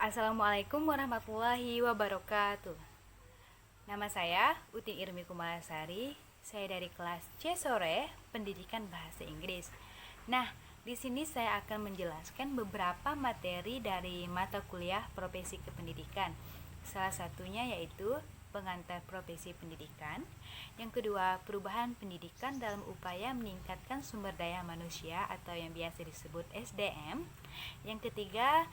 Assalamualaikum warahmatullahi wabarakatuh. Nama saya Utin Irmi Kumalasari. Saya dari kelas C sore Pendidikan Bahasa Inggris. Nah, di sini saya akan menjelaskan beberapa materi dari mata kuliah Profesi Kependidikan. Salah satunya yaitu pengantar profesi pendidikan. Yang kedua, perubahan pendidikan dalam upaya meningkatkan sumber daya manusia atau yang biasa disebut SDM. Yang ketiga,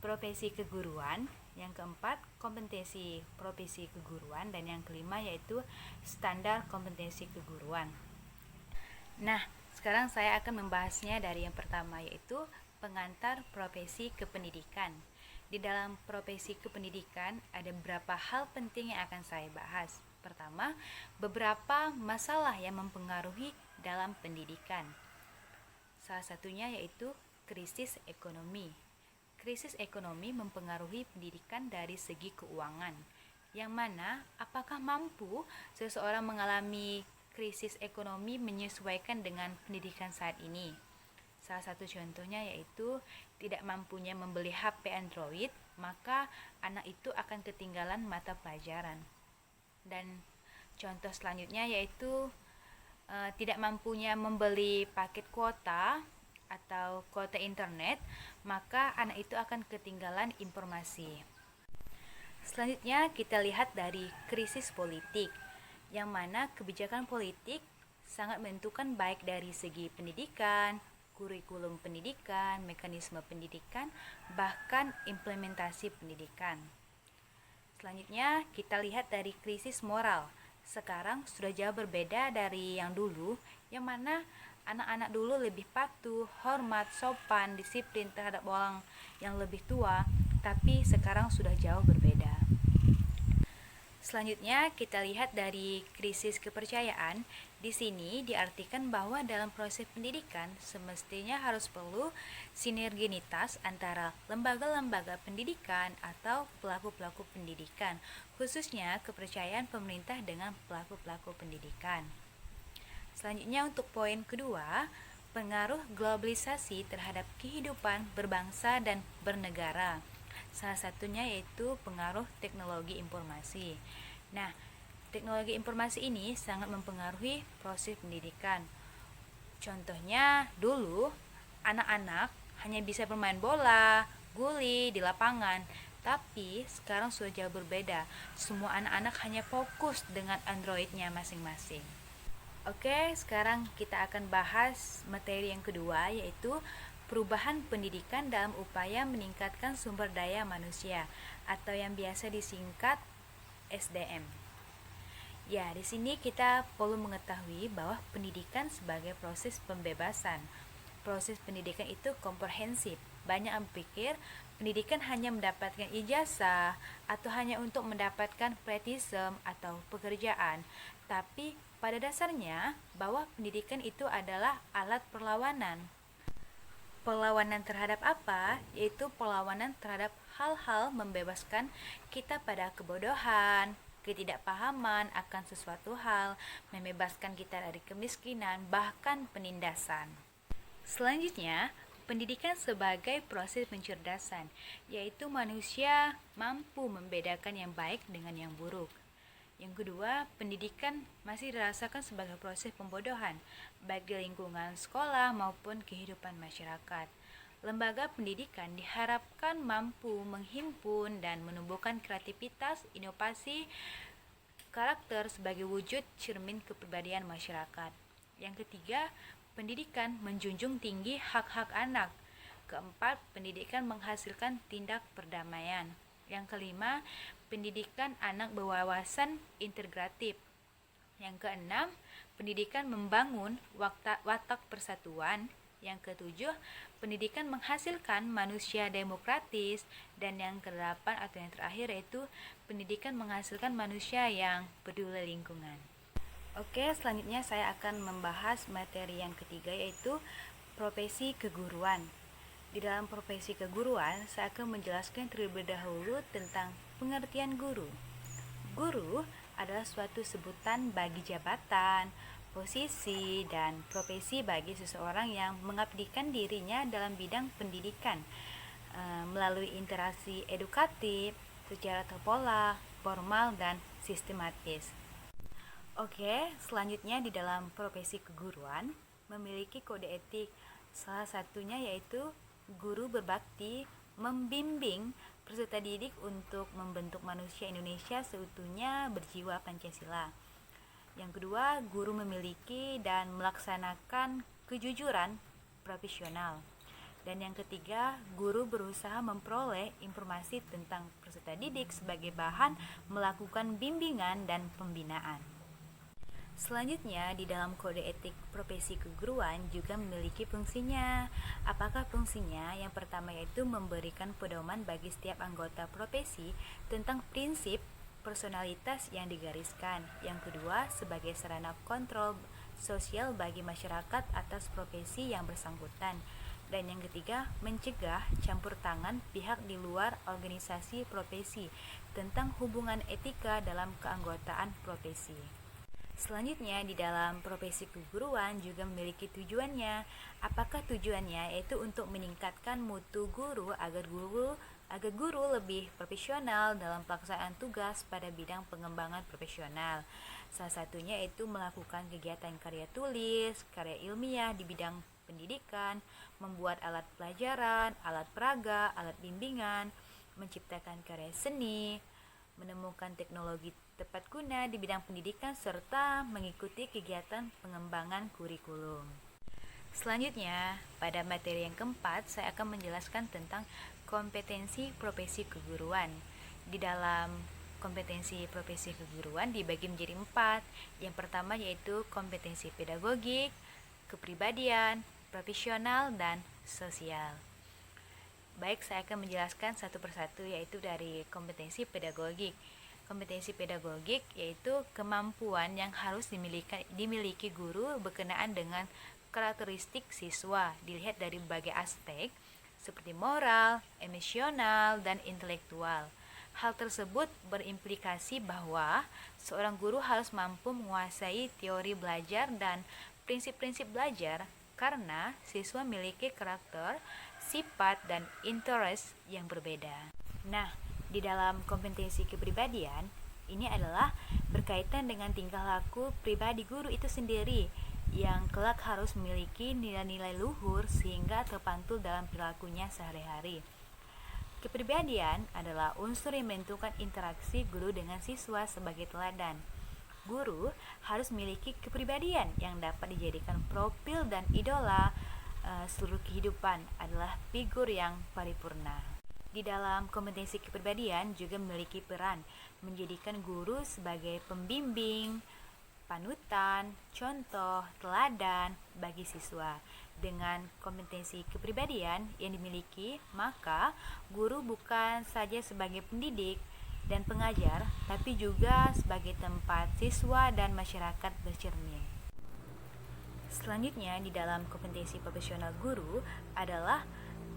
profesi keguruan. Yang keempat, kompetensi profesi keguruan. Dan yang kelima yaitu standar kompetensi keguruan. Nah, sekarang saya akan membahasnya dari yang pertama, yaitu pengantar profesi kependidikan. Di dalam profesi kependidikan ada beberapa hal penting yang akan saya bahas. Pertama, beberapa masalah yang mempengaruhi dalam pendidikan. Salah satunya yaitu krisis ekonomi. Krisis ekonomi mempengaruhi pendidikan dari segi keuangan, yang mana apakah mampu seseorang mengalami krisis ekonomi menyesuaikan dengan pendidikan saat ini. Salah satu contohnya yaitu tidak mampunya membeli HP Android, maka anak itu akan ketinggalan mata pelajaran. Dan contoh selanjutnya yaitu tidak mampunya membeli paket kuota atau kuota internet, maka anak itu akan ketinggalan informasi. Selanjutnya kita lihat dari krisis politik, yang mana kebijakan politik sangat menentukan baik dari segi pendidikan, kurikulum pendidikan, mekanisme pendidikan, bahkan implementasi pendidikan. Selanjutnya kita lihat dari krisis moral. Sekarang sudah jauh berbeda dari yang dulu, yang mana anak-anak dulu lebih patuh, hormat, sopan, disiplin terhadap orang yang lebih tua, tapi sekarang sudah jauh berbeda. Selanjutnya kita lihat dari krisis kepercayaan. Di sini diartikan bahwa dalam proses pendidikan semestinya harus perlu sinergitas antara lembaga-lembaga pendidikan atau pelaku-pelaku pendidikan, khususnya kepercayaan pemerintah dengan pelaku-pelaku pendidikan. Selanjutnya untuk poin kedua, pengaruh globalisasi terhadap kehidupan berbangsa dan bernegara. Salah satunya yaitu pengaruh teknologi informasi. Nah, teknologi informasi ini sangat mempengaruhi proses pendidikan. Contohnya, dulu anak-anak hanya bisa bermain bola, guli di lapangan, tapi sekarang sudah jauh berbeda. Semua anak-anak hanya fokus dengan Androidnya masing-masing. Oke, sekarang kita akan bahas materi yang kedua, yaitu perubahan pendidikan dalam upaya meningkatkan sumber daya manusia atau yang biasa disingkat SDM. Ya, di sini kita perlu mengetahui bahwa pendidikan sebagai proses pembebasan. Proses pendidikan itu komprehensif. Banyak yang berpikir pendidikan hanya mendapatkan ijazah atau hanya untuk mendapatkan pretism atau pekerjaan. Tapi pada dasarnya bahwa pendidikan itu adalah alat perlawanan. Perlawanan terhadap apa? Yaitu perlawanan terhadap hal-hal membebaskan kita pada kebodohan, ketidakpahaman akan sesuatu hal, membebaskan kita dari kemiskinan, bahkan penindasan. Selanjutnya, pendidikan sebagai proses pencerdasan, yaitu manusia mampu membedakan yang baik dengan yang buruk. Yang kedua, pendidikan masih dirasakan sebagai proses pembodohan, baik di lingkungan sekolah maupun kehidupan masyarakat. Lembaga pendidikan diharapkan mampu menghimpun dan menumbuhkan kreativitas, inovasi, karakter sebagai wujud cermin kepribadian masyarakat. Yang ketiga, pendidikan menjunjung tinggi hak-hak anak. Keempat, pendidikan menghasilkan tindak perdamaian. Yang kelima, pendidikan anak berwawasan integratif. Yang keenam, pendidikan membangun watak persatuan. Yang ketujuh, pendidikan menghasilkan manusia demokratis. Dan yang kedelapan atau yang terakhir yaitu pendidikan menghasilkan manusia yang peduli lingkungan. Oke, selanjutnya saya akan membahas materi yang ketiga, yaitu profesi keguruan. Di dalam profesi keguruan, saya akan menjelaskan terlebih dahulu tentang pengertian guru. Guru adalah suatu sebutan bagi jabatan, posisi, dan profesi bagi seseorang yang mengabdikan dirinya dalam bidang pendidikan melalui interaksi edukatif secara terpola, formal, dan sistematis. Oke, selanjutnya di dalam profesi keguruan memiliki kode etik. Salah satunya yaitu guru berbakti membimbing peserta didik untuk membentuk manusia Indonesia seutuhnya berjiwa Pancasila. Yang kedua, guru memiliki dan melaksanakan kejujuran profesional. Dan yang ketiga, guru berusaha memperoleh informasi tentang peserta didik sebagai bahan melakukan bimbingan dan pembinaan. Selanjutnya, di dalam kode etik profesi keguruan juga memiliki fungsinya. Apakah fungsinya? Yang pertama yaitu memberikan pedoman bagi setiap anggota profesi tentang prinsip personalitas yang digariskan. Yang kedua, sebagai sarana kontrol sosial bagi masyarakat atas profesi yang bersangkutan. Dan yang ketiga, mencegah campur tangan pihak di luar organisasi profesi tentang hubungan etika dalam keanggotaan profesi. Selanjutnya, di dalam profesi keguruan juga memiliki tujuannya. Apakah tujuannya? Yaitu untuk meningkatkan mutu guru agar guru lebih profesional dalam pelaksanaan tugas pada bidang pengembangan profesional. Salah satunya yaitu melakukan kegiatan karya tulis, karya ilmiah di bidang pendidikan, membuat alat pelajaran, alat peraga, alat bimbingan, menciptakan karya seni, menemukan teknologi tepat guna di bidang pendidikan, serta mengikuti kegiatan pengembangan kurikulum. Selanjutnya, pada materi yang keempat, saya akan menjelaskan tentang kompetensi profesi keguruan. Di dalam kompetensi profesi keguruan dibagi menjadi 4. Yang pertama yaitu kompetensi pedagogik, kepribadian, profesional, dan sosial. Baik, saya akan menjelaskan satu persatu yaitu dari kompetensi pedagogik. Kompetensi pedagogik yaitu kemampuan yang harus dimiliki guru berkenaan dengan karakteristik siswa, dilihat dari berbagai aspek seperti moral, emosional, dan intelektual. Hal tersebut berimplikasi bahwa seorang guru harus mampu menguasai teori belajar dan prinsip-prinsip belajar karena siswa memiliki karakter, sifat, dan interest yang berbeda. Nah, di dalam kompetensi kepribadian, ini adalah berkaitan dengan tingkah laku pribadi guru itu sendiri yang kelak harus memiliki nilai-nilai luhur sehingga terpantul dalam perilakunya sehari-hari. Kepribadian adalah unsur yang menentukan interaksi guru dengan siswa sebagai teladan. Guru harus memiliki kepribadian yang dapat dijadikan profil dan idola seluruh kehidupan, adalah figur yang paripurna. Di dalam kompetensi kepribadian juga memiliki peran menjadikan guru sebagai pembimbing, panutan, contoh, teladan bagi siswa. Dengan kompetensi kepribadian yang dimiliki, maka guru bukan saja sebagai pendidik dan pengajar, tapi juga sebagai tempat siswa dan masyarakat bercermin. Selanjutnya, di dalam kompetensi profesional guru adalah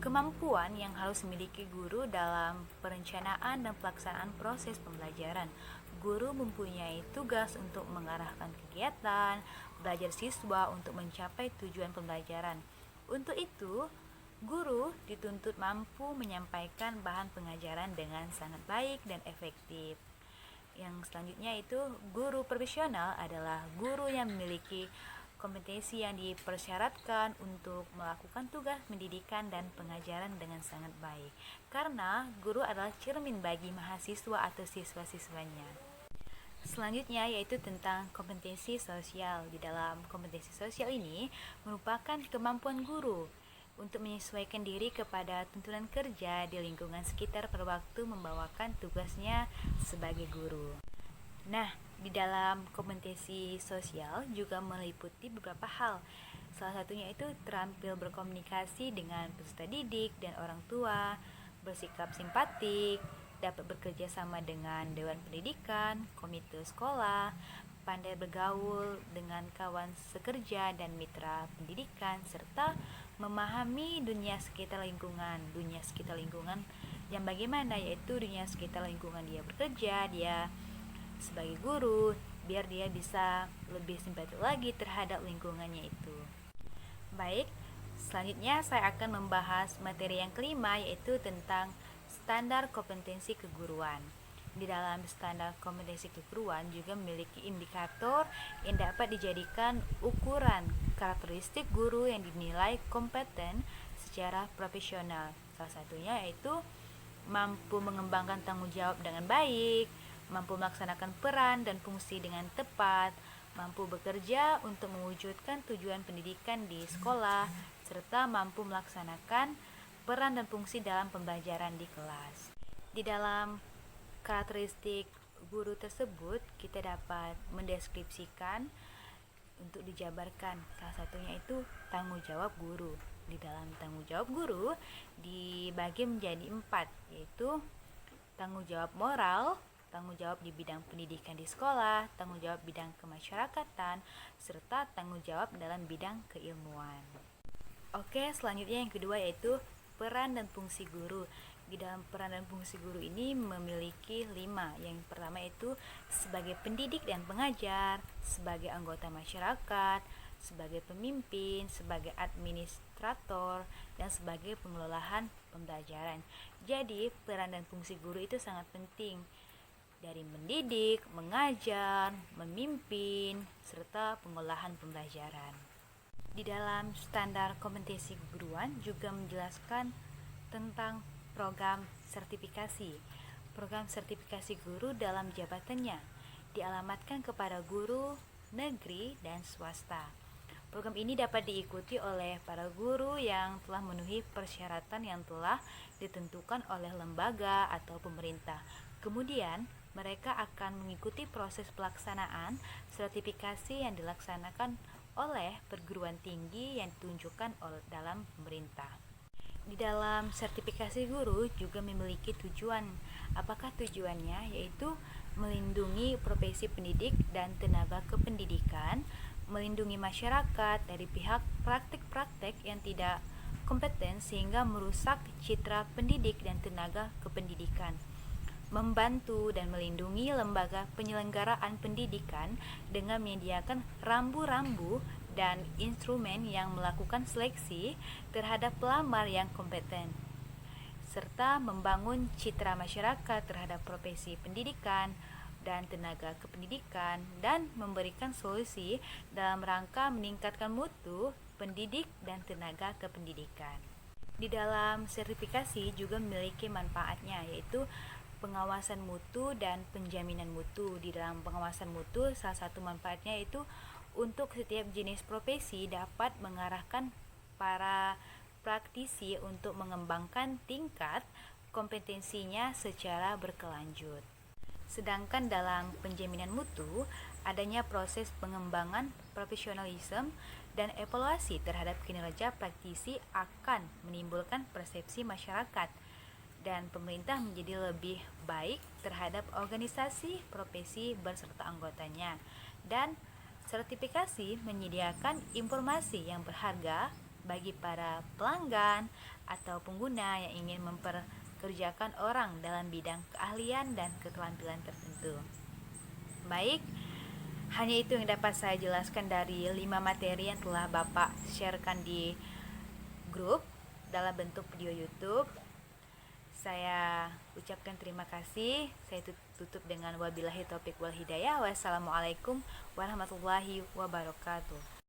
kemampuan yang harus dimiliki guru dalam perencanaan dan pelaksanaan proses pembelajaran. Guru mempunyai tugas untuk mengarahkan kegiatan belajar siswa untuk mencapai tujuan pembelajaran. Untuk itu, guru dituntut mampu menyampaikan bahan pengajaran dengan sangat baik dan efektif. Yang selanjutnya itu guru profesional adalah guru yang memiliki kompetensi yang dipersyaratkan untuk melakukan tugas pendidikan dan pengajaran dengan sangat baik. Karena guru adalah cermin bagi mahasiswa atau siswa-siswanya. Selanjutnya yaitu tentang kompetensi sosial. Di dalam kompetensi sosial ini merupakan kemampuan guru untuk menyesuaikan diri kepada tuntutan kerja di lingkungan sekitar pada waktu membawakan tugasnya sebagai guru. Nah, di dalam kompetensi sosial juga meliputi beberapa hal. Salah satunya itu terampil berkomunikasi dengan peserta didik dan orang tua, bersikap simpatik, dapat bekerja sama dengan dewan pendidikan, komite sekolah, pandai bergaul dengan kawan sekerja dan mitra pendidikan, serta memahami dunia sekitar lingkungan yang bagaimana, yaitu dunia sekitar lingkungan dia bekerja, dia sebagai guru, biar dia bisa lebih simpatik lagi terhadap lingkungannya itu. Baik, Selanjutnya saya akan membahas materi yang kelima, yaitu tentang standar kompetensi keguruan. Di dalam standar kompetensi keguruan juga memiliki indikator yang dapat dijadikan ukuran karakteristik guru yang dinilai kompeten secara profesional. Salah satunya yaitu mampu mengembangkan tanggung jawab dengan baik, mampu melaksanakan peran dan fungsi dengan tepat, mampu bekerja untuk mewujudkan tujuan pendidikan di sekolah, serta mampu melaksanakan peran dan fungsi dalam pembelajaran di kelas. Di dalam karakteristik guru tersebut, kita dapat mendeskripsikan untuk dijabarkan. Salah satunya itu tanggung jawab guru. Di dalam tanggung jawab guru dibagi menjadi 4, yaitu tanggung jawab moral, tanggung jawab di bidang pendidikan di sekolah, tanggung jawab bidang kemasyarakatan, serta tanggung jawab dalam bidang keilmuan. Oke, selanjutnya yang kedua yaitu peran dan fungsi guru. Di dalam peran dan fungsi guru ini memiliki 5. Yang pertama itu sebagai pendidik dan pengajar, sebagai anggota masyarakat, sebagai pemimpin, sebagai administrator, dan sebagai pengelolaan pembelajaran. Jadi peran dan fungsi guru itu sangat penting, dari mendidik, mengajar, memimpin, serta pengolahan pembelajaran. Di dalam standar kompetensi keguruan juga menjelaskan tentang program sertifikasi. Program sertifikasi guru dalam jabatannya dialamatkan kepada guru negeri dan swasta. Program ini dapat diikuti oleh para guru yang telah memenuhi persyaratan yang telah ditentukan oleh lembaga atau pemerintah. Kemudian, mereka akan mengikuti proses pelaksanaan sertifikasi yang dilaksanakan oleh perguruan tinggi yang ditunjukkan dalam pemerintah. Di dalam sertifikasi guru juga memiliki tujuan. Apakah tujuannya? Yaitu melindungi profesi pendidik dan tenaga kependidikan, melindungi masyarakat dari pihak praktik-praktik yang tidak kompeten sehingga merusak citra pendidik dan tenaga kependidikan, membantu dan melindungi lembaga penyelenggaraan pendidikan dengan menyediakan rambu-rambu dan instrumen yang melakukan seleksi terhadap pelamar yang kompeten, serta membangun citra masyarakat terhadap profesi pendidikan dan tenaga kependidikan, dan memberikan solusi dalam rangka meningkatkan mutu pendidik dan tenaga kependidikan. Di dalam sertifikasi juga memiliki manfaatnya, yaitu pengawasan mutu dan penjaminan mutu. Di dalam pengawasan mutu, salah satu manfaatnya yaitu untuk setiap jenis profesi dapat mengarahkan para praktisi untuk mengembangkan tingkat kompetensinya secara berkelanjut. Sedangkan dalam penjaminan mutu, adanya proses pengembangan profesionalisme dan evaluasi terhadap kinerja praktisi akan menimbulkan persepsi masyarakat dan pemerintah menjadi lebih baik terhadap organisasi profesi berserta anggotanya. Dan sertifikasi menyediakan informasi yang berharga bagi para pelanggan atau pengguna yang ingin memperkerjakan orang dalam bidang keahlian dan keterampilan tertentu. Baik, hanya itu yang dapat saya jelaskan dari 5 materi yang telah Bapak sharekan di grup dalam bentuk video YouTube. Saya ucapkan terima kasih. Saya tutup dengan wabillahi taufiq wal hidayah. Wassalamualaikum warahmatullahi wabarakatuh.